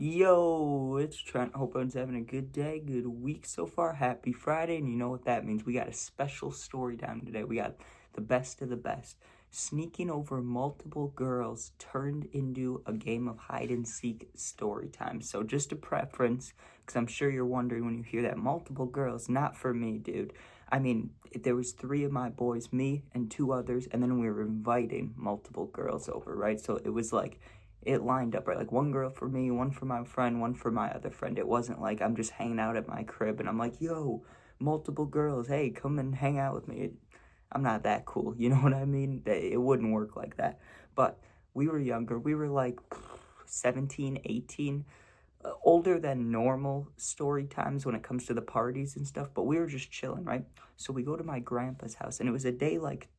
Yo, it's Trent. Hope everyone's having a good day, good week so far. Happy Friday, and you know what that means. We got a special story time today. We got the best of the best. Sneaking over multiple girls turned into a game of hide and seek story time. So, just a preference, because I'm sure you're wondering when you hear that multiple girls, not for me, dude. I mean, there was three of my boys, me and two others, and then we were inviting multiple girls over, right? So it was like it lined up right, like one girl for me, one for my friend, one for my other friend. It wasn't like I'm just hanging out at my crib and I'm like, yo, multiple girls, hey, come and hang out with me. I'm not that cool, you know what I mean? It wouldn't work like that. But we were younger, we were like 17, 18, older than normal story times when it comes to the parties and stuff, but we were just chilling, right? So we go to my grandpa's house, and it was a day like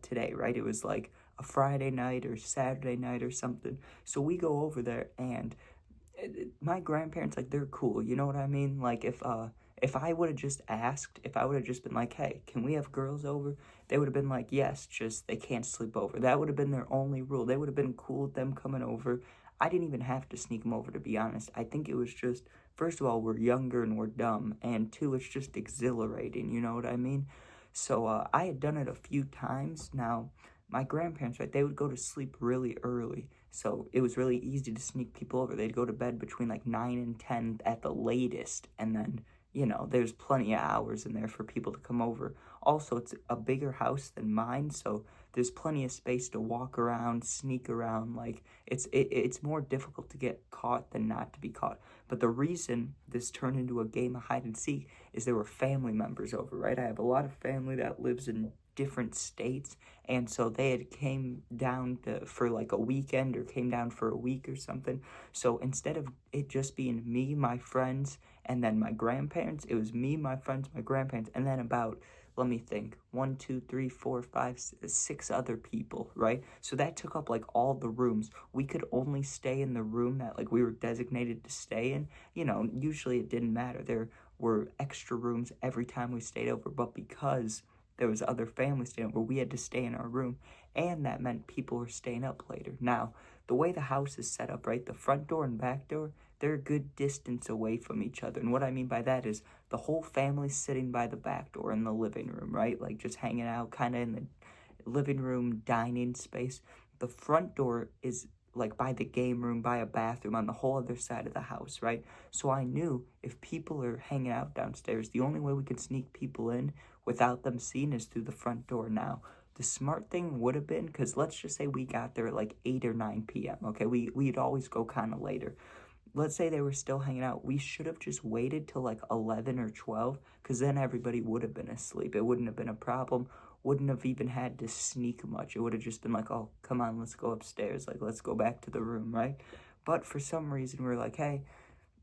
today, right? It was like a Friday night or Saturday night or something. So we go over there, and my grandparents, like, they're cool, you know what I mean? Like, if I would have just asked, if I would have just been like, hey, can we have girls over? They would have been like, yes, just they can't sleep over. That would have been their only rule. They would have been cool with them coming over. I didn't even have to sneak them over, to be honest. I think it was just, first of all, we're younger and we're dumb, and two, it's just exhilarating, you know what I mean? So I had done it a few times. Now, my grandparents, right, they would go to sleep really early. So it was really easy to sneak people over. They'd go to bed between like 9 and 10 at the latest. And then, there's plenty of hours in there for people to come over. Also, it's a bigger house than mine. So there's plenty of space to walk around, sneak around. Like, it's more difficult to get caught than not to be caught. But the reason this turned into a game of hide and seek is there were family members over, right? I have a lot of family that lives in different states, and so they had came down for like a weekend or came down for a week or something. So instead of it just being me, my friends, and then my grandparents, it was me, my friends, my grandparents, and then about, let me think, one, two, three, four, five, six other people, right? So that took up like all the rooms. We could only stay in the room that like we were designated to stay in. Usually it didn't matter. There were extra rooms every time we stayed over, but because there was other families staying over, we had to stay in our room, and that meant people were staying up later. Now, the way the house is set up, right, the front door and back door, they're a good distance away from each other. And what I mean by that is the whole family's sitting by the back door in the living room, right? Like just hanging out kind of in the living room, dining space. The front door is like by the game room, by a bathroom on the whole other side of the house, right? So I knew if people are hanging out downstairs, the only way we could sneak people in without them seeing is through the front door. Now, the smart thing would have been, because let's just say we got there at like 8 or 9 p.m., okay? We'd always go kind of later. Let's say they were still hanging out. We should have just waited till like 11 or 12, because then everybody would have been asleep. It wouldn't have been a problem. Wouldn't have even had to sneak much. It would have just been like, oh, come on, let's go upstairs. Like, let's go back to the room, right? But for some reason, we're like, hey,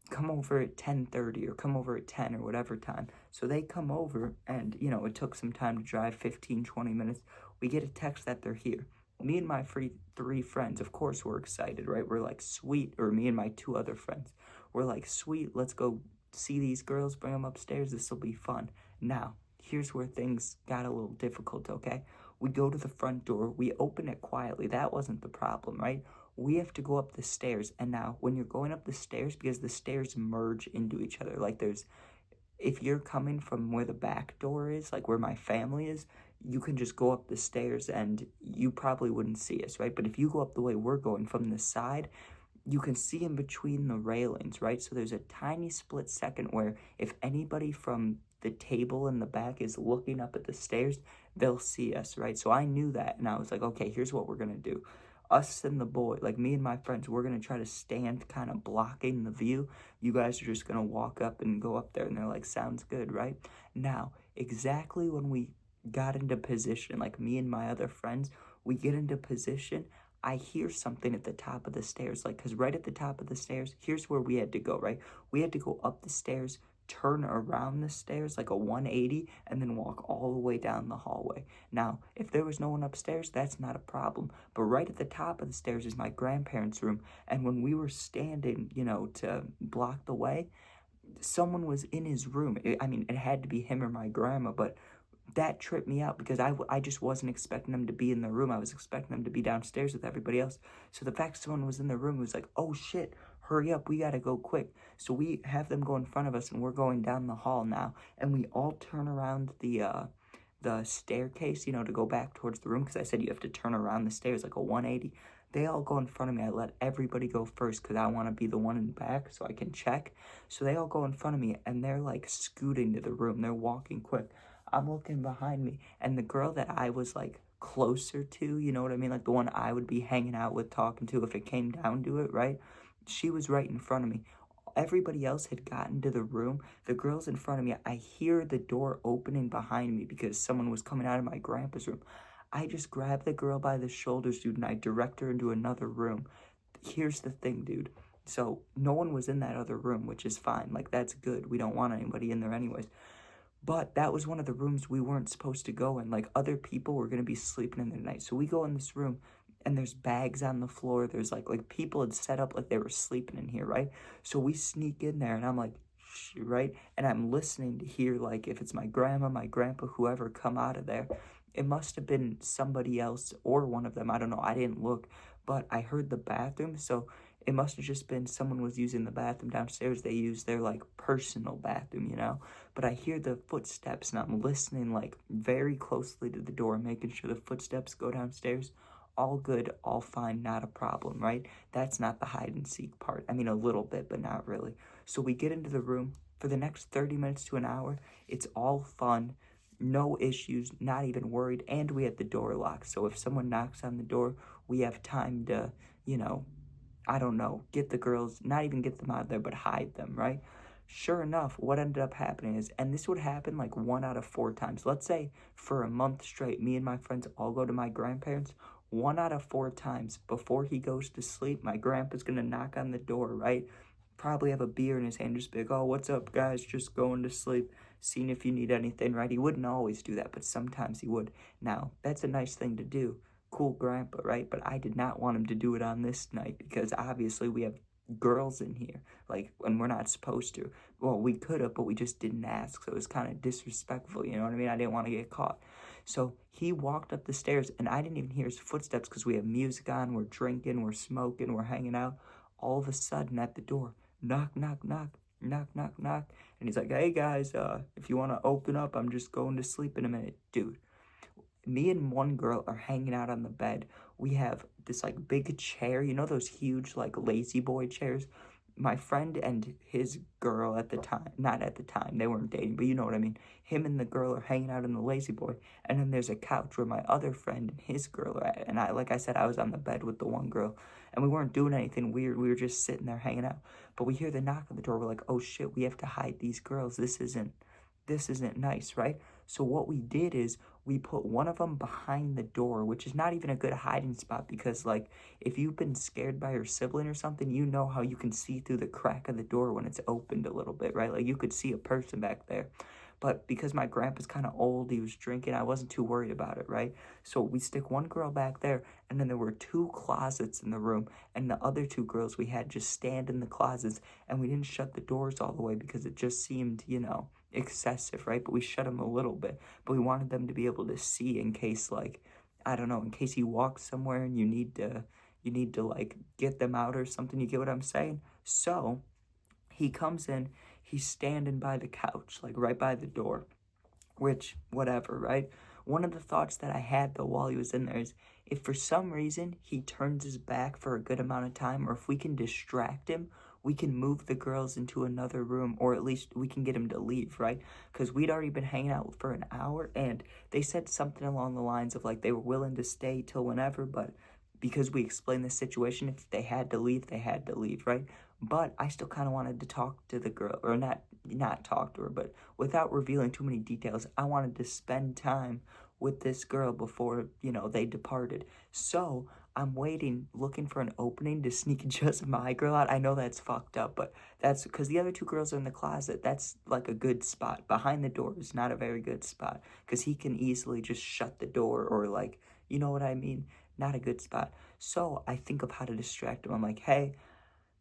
come over at 10:30 or come over at 10 or whatever time. So they come over, and it took some time to drive, 15, 20 minutes. We get a text that they're here. Me and my three friends, of course, we're excited, right? We're like, sweet. Or me and my two other friends, we're like, sweet, let's go see these girls, bring them upstairs, this will be fun. Now, here's where things got a little difficult, okay? We go to the front door, we open it quietly. That wasn't the problem, right? We have to go up the stairs. And now, when you're going up the stairs, because the stairs merge into each other, like if you're coming from where the back door is, like where my family is, you can just go up the stairs and you probably wouldn't see us, right? But if you go up the way we're going from the side, you can see in between the railings, right? So there's a tiny split second where if anybody from the table in the back is looking up at the stairs, they'll see us, right? So I knew that, and I was like, okay, here's what we're gonna do. Us and the boy, like me and my friends, we're gonna try to stand kind of blocking the view. You guys are just gonna walk up and go up there, and they're like, sounds good, right? Now, exactly when we got into position, like me and my other friends, we get into position, I hear something at the top of the stairs, like, because right at the top of the stairs, here's where we had to go, right? We had to go up the stairs, turn around the stairs like a 180, and then walk all the way down the hallway. Now, if there was no one upstairs, that's not a problem. But right at the top of the stairs is my grandparents' room, and when we were standing, to block the way, someone was in his room. I mean, it had to be him or my grandma, but that tripped me out because I just wasn't expecting them to be in the room. I was expecting them to be downstairs with everybody else. So the fact someone was in the room was like, oh shit, hurry up, we gotta go quick. So we have them go in front of us, and we're going down the hall now, and we all turn around the staircase, you know, to go back towards the room, because I said you have to turn around the stairs like a 180. They all go in front of me. I let everybody go first because I want to be the one in the back so I can check. So they all go in front of me, and they're like scooting to the room. They're walking quick. I'm looking behind me, and the girl that I was like closer to, you know what I mean? Like the one I would be hanging out with, talking to if it came down to it, right? She was right in front of me. Everybody else had gotten to the room. The girl's in front of me. I hear the door opening behind me because someone was coming out of my grandpa's room. I just grab the girl by the shoulders, dude, and I direct her into another room. Here's the thing, dude. So no one was in that other room, which is fine. Like, that's good. We don't want anybody in there anyways. But that was one of the rooms we weren't supposed to go in. Like, other people were going to be sleeping in there tonight. So we go in this room, and there's bags on the floor. There's like people had set up like they were sleeping in here, right? So we sneak in there, and I'm like, shh, right? And I'm listening to hear, like, if it's my grandma, my grandpa, whoever come out of there. It must have been somebody else or one of them. I don't know. I didn't look, but I heard the bathroom. So it must have just been someone was using the bathroom downstairs. They use their like personal bathroom, you know? But I hear the footsteps, and I'm listening like very closely to the door, making sure the footsteps go downstairs. All good, all fine, not a problem, right? That's not the hide and seek part. I mean, a little bit, but not really. So we get into the room. For the next 30 minutes to an hour, it's all fun. No issues, not even worried, and we have the door locked. So if someone knocks on the door, we have time to, you know, I don't know, get the girls, not even get them out of there, but hide them, right? Sure enough, what ended up happening is, and this would happen like 1 out of 4 times. Let's say for a month straight, me and my friends all go to my grandparents. 1 out of 4 times before he goes to sleep, my grandpa's gonna knock on the door, right? Probably have a beer in his hand, just be like, oh, what's up, guys? Just going to sleep, seeing if you need anything, right? He wouldn't always do that, but sometimes he would. Now, that's a nice thing to do. Cool grandpa, right? But I did not want him to do it on this night because obviously we have girls in here, like, when we're not supposed to. Well, we could have, but we just didn't ask, so it was kind of disrespectful, you know what I mean? I didn't want to get caught. So he walked up the stairs, and I didn't even hear his footsteps because we have music on, we're drinking, we're smoking, we're hanging out. All of a sudden, at the door, knock, knock, knock, knock, knock, knock. And he's like, hey, guys, if you want to open up, I'm just going to sleep in a minute. Dude, me and one girl are hanging out on the bed. We have this, like, big chair. You know those huge, like, lazy boy chairs? My friend and his girl at the time, not at the time, they weren't dating, but you know what I mean. Him and the girl are hanging out in the lazy boy. And then there's a couch where my other friend and his girl are at. And like I said, I was on the bed with the one girl. And we weren't doing anything weird. We were just sitting there hanging out. But we hear the knock on the door. We're like, oh shit, we have to hide these girls. This isn't nice, right? So what we did is we put one of them behind the door, which is not even a good hiding spot because, like, if you've been scared by your sibling or something, you know how you can see through the crack of the door when it's opened a little bit, right? Like, you could see a person back there. But because my grandpa's kind of old, he was drinking, I wasn't too worried about it, right? So we stick one girl back there, and then there were 2 closets in the room, and the other 2 girls we had just stand in the closets, and we didn't shut the doors all the way because it just seemed, you know, excessive, right? But we shut them a little bit, but we wanted them to be able to see in case, like, I don't know, in case you walk somewhere and you need to like get them out or something. You get what I'm saying? So he comes in, he's standing by the couch, like right by the door, which, whatever, right? One of the thoughts that I had though while he was in there is, if for some reason he turns his back for a good amount of time, or if we can distract him, we can move the girls into another room, or at least we can get him to leave, right? Because we'd already been hanging out for an hour, and they said something along the lines of, like, they were willing to stay till whenever, but because we explained the situation, if they had to leave, they had to leave, right? But I still kind of wanted to talk to the girl, or not talk to her, but without revealing too many details, I wanted to spend time with this girl before, you know, they departed. So I'm waiting, looking for an opening to sneak just my girl out. I know that's fucked up, but that's because the other 2 girls are in the closet. That's like a good spot. Behind the door is not a very good spot because he can easily just shut the door, or, like, you know what I mean? Not a good spot. So I think of how to distract him. I'm like, hey,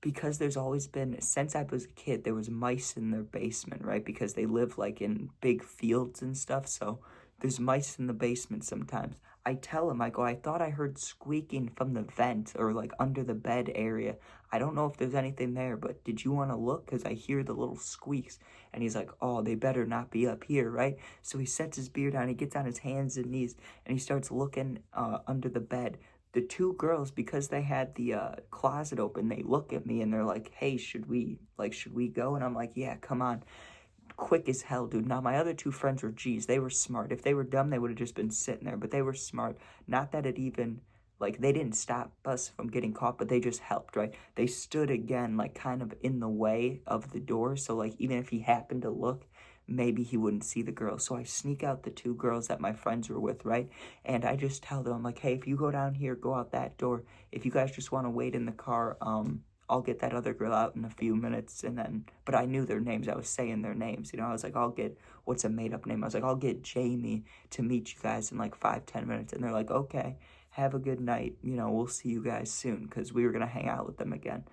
because there's always been, since I was a kid, there was mice in their basement, right? Because they live like in big fields and stuff, so there's mice in the basement sometimes. I tell him, I go, I thought I heard squeaking from the vent or like under the bed area. I don't know if there's anything there, but did you want to look? Because I hear the little squeaks. And he's like, oh, they better not be up here, right? So he sets his beer down, he gets on his hands and knees, and he starts looking under the bed. The two girls, because they had the closet open, they look at me and they're like, hey, should we go? And I'm like, yeah, come on. Quick as hell, dude. Now, my other two friends were G's. They were smart. If they were dumb, they would have just been sitting there. But they were smart. Not that it even, like, they didn't stop us from getting caught, but they just helped, right? They stood again, like, kind of in the way of the door. So, like, even if he happened to look, maybe he wouldn't see the girls. So I sneak out the two girls that my friends were with, right? And I just tell them, I'm like, hey, if you go down here, go out that door. If you guys just want to wait in the car, I'll get that other girl out in a few minutes. And then, but I knew their names. I was saying their names. You know, I was like, I'll get, what's a made up name? I was like, I'll get Jamie to meet you guys in like 5-10 minutes. And they're like, okay, have a good night. You know, we'll see you guys soon because we were going to hang out with them again.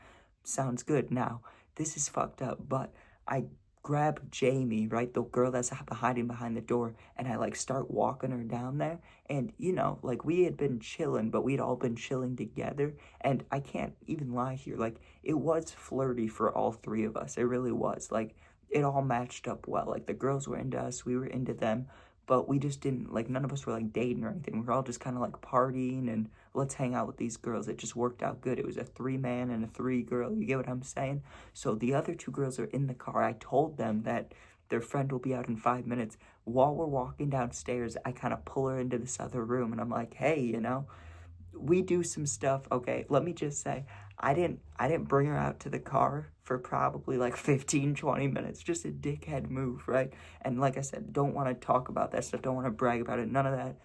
Sounds good. Now, this is fucked up, but I grab Jamie, right, the girl that's hiding behind the door, and I like start walking her down there. And you know, like we had been chilling, but we'd all been chilling together. And I can't even lie here, like it was flirty for all three of us. It really was. Like it all matched up well. Like the girls were into us, we were into them, but we just didn't, like, none of us were like dating or anything. We were all just kind of like partying and let's hang out with these girls. It just worked out good. It was a 3-man and a 3-girl. You get what I'm saying? So the other two girls are in the car. I told them that their friend will be out in 5 minutes. While we're walking downstairs, I kind of pull her into this other room and I'm like, hey, you know, we do some stuff. Okay, let me just say, I didn't bring her out to the car for probably like 15-20 minutes. Just a dickhead move, right? And like I said, don't want to talk about that stuff, don't want to brag about it, none of that.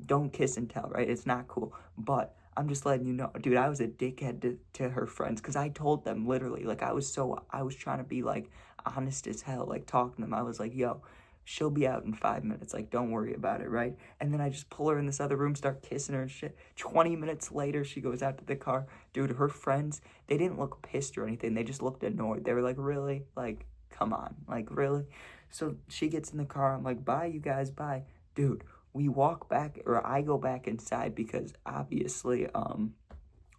Don't kiss and tell, right? It's not cool. But I'm just letting you know, dude, I was a dickhead to her friends because I told them literally, like I was trying to be like honest as hell, like talking to them. I was like, yo, she'll be out in 5 minutes. Like, don't worry about it, right? And then I just pull her in this other room, start kissing her and shit. 20 minutes later, she goes out to the car. Dude, her friends, they didn't look pissed or anything. They just looked annoyed. They were like, really? Like, come on. Like, really? So she gets in the car. I'm like, bye, you guys, bye. Dude, we walk back, or I go back inside because obviously,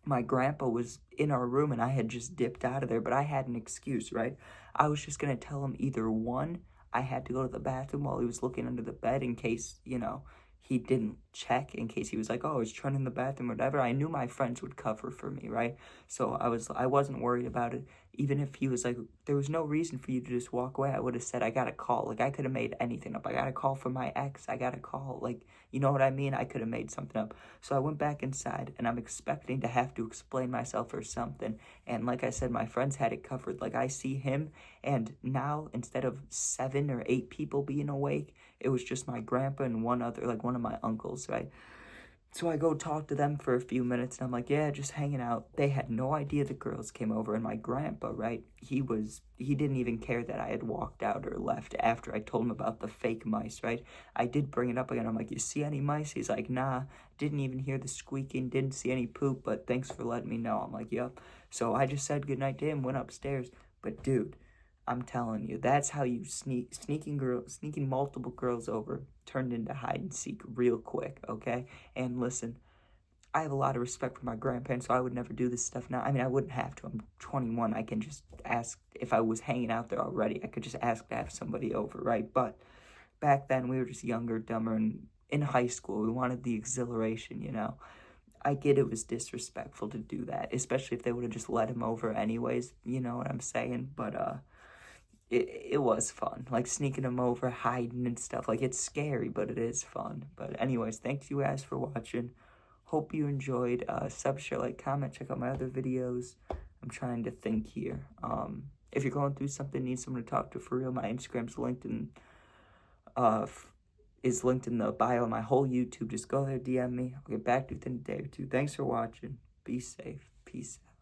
my grandpa was in our room and I had just dipped out of there, but I had an excuse, right? I was just going to tell him either one, I had to go to the bathroom while he was looking under the bed in case, you know, he didn't check, in case he was like, oh, he's trying in the bathroom or whatever. I knew my friends would cover for me, right? So I wasn't worried about it. Even if he was like, there was no reason for you to just walk away, I would have said, I got a call. Like, I could have made anything up. I got a call from my ex. I got a call. Like, you know what I mean? I could have made something up. So I went back inside, and I'm expecting to have to explain myself or something. And like I said, my friends had it covered. Like, I see him, and now, instead of 7 or 8 people being awake, it was just my grandpa and one other, like one of my uncles, right? So I go talk to them for a few minutes, and I'm like, yeah, just hanging out. They had no idea the girls came over, and my grandpa, right, he didn't even care that I had walked out or left after I told him about the fake mice, right? I did bring it up again. I'm like, you see any mice? He's like, nah, didn't even hear the squeaking, didn't see any poop, but thanks for letting me know. I'm like, yep. So I just said goodnight to him, went upstairs. But dude, I'm telling you, that's how you sneaking multiple girls over turned into hide and seek real quick, okay? And listen, I have a lot of respect for my grandparents, so I would never do this stuff now. I mean, I wouldn't have to. I'm 21. I can just ask if I was hanging out there already. I could just ask to have somebody over, right? But back then, we were just younger, dumber, and in high school, we wanted the exhilaration, you know? I get it was disrespectful to do that, especially if they would have just let him over anyways, you know what I'm saying? But, it was fun, like sneaking them over, hiding and stuff. Like, it's scary, but it is fun. But anyways, thanks you guys for watching. Hope you enjoyed. Sub, share, like, comment, check out my other videos. I'm trying to think here. If you're going through something, need someone to talk to for real, my Instagram's linked in is linked in the bio. My whole YouTube, just go there, DM me. I'll get back to you within a day or two. Thanks for watching. Be safe. Peace out.